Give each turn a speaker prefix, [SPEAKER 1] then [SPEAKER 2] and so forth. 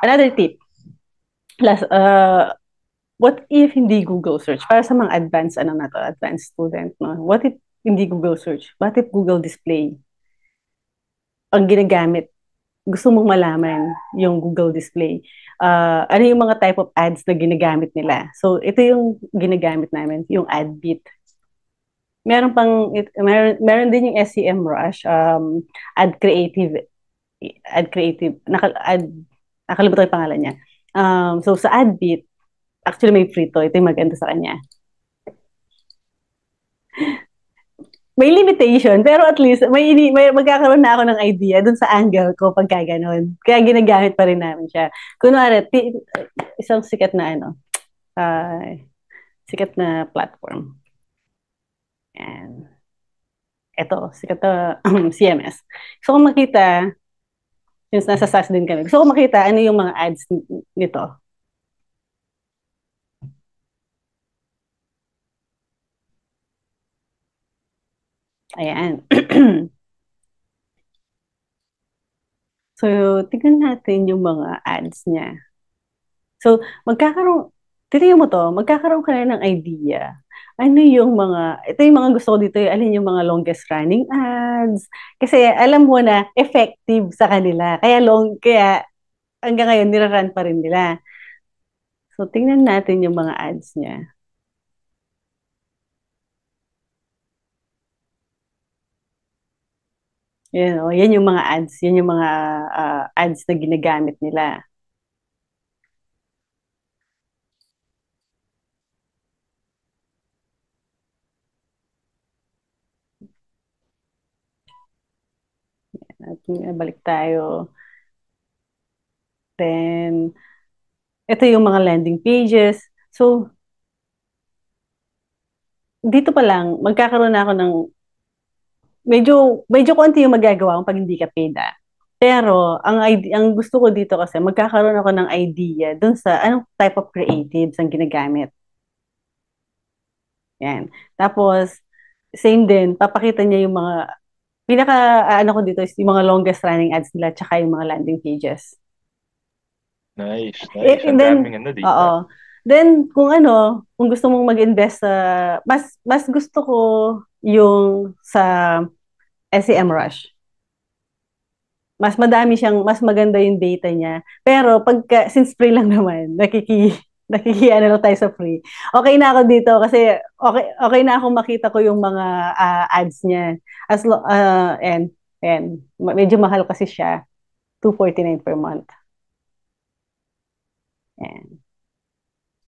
[SPEAKER 1] Another tip, last, what if hindi Google search? Para sa mga advanced, ano na to, advanced student, no? What if hindi Google search? What if Google display ang ginagamit? Gusto mong malaman yung Google display. Ano yung mga type of ads na ginagamit nila? So, ito yung ginagamit namin, yung AdBeat. Meron din yung SEMrush, ad creative, nakalimutan ko yung pangalan niya. So, sa AdBeat, actually may free to. Ito yung maganda sa kanya. May limitation, pero at least may magkakaroon na ako ng idea dun sa angle ko pagka ganun. Kaya ginagamit pa rin namin siya. Kunwari, isang sikat na uh, sikat na platform. And eto, sikat na CMS. So kung makita, since nasa SaaS din kami, gusto ko makita ano yung mga ads nito. Ayan. So, tignan natin yung mga ads niya. So, titingnan mo to, magkakaroon ka na ng idea. Ano yung ito yung mga gusto ko dito, alin yung mga longest running ads. Kasi alam mo na effective sa kanila. Kaya hanggang ngayon, nirarun pa rin nila. So, tingnan natin yung mga ads niya. Yan yung mga ads. Yan yung mga ads na ginagamit nila. At balik tayo. Then, ito yung mga landing pages. So, dito pa lang, magkakaroon na ako ng medyo konti yung magagawa mo pag hindi ka paid. Pero ang gusto ko dito kasi magkakaroon ako ng idea dun sa anong type of creatives ang ginagamit. Yan. Tapos same din, papakita niya yung mga pinaka ano ko dito is yung mga longest running ads nila tsaka yung mga landing pages.
[SPEAKER 2] Nice, nice. Ang
[SPEAKER 1] Then,
[SPEAKER 2] daming ano dito.
[SPEAKER 1] oo. Then, kung gusto mong mag-invest mas gusto ko yung sa SEMrush. Mas maganda yung data niya. Pero since free lang naman, ano lang tayo sa free. Okay na ako dito kasi okay na ako makita ko yung mga ads niya. Medyo mahal kasi siya, 249 per month. Yan.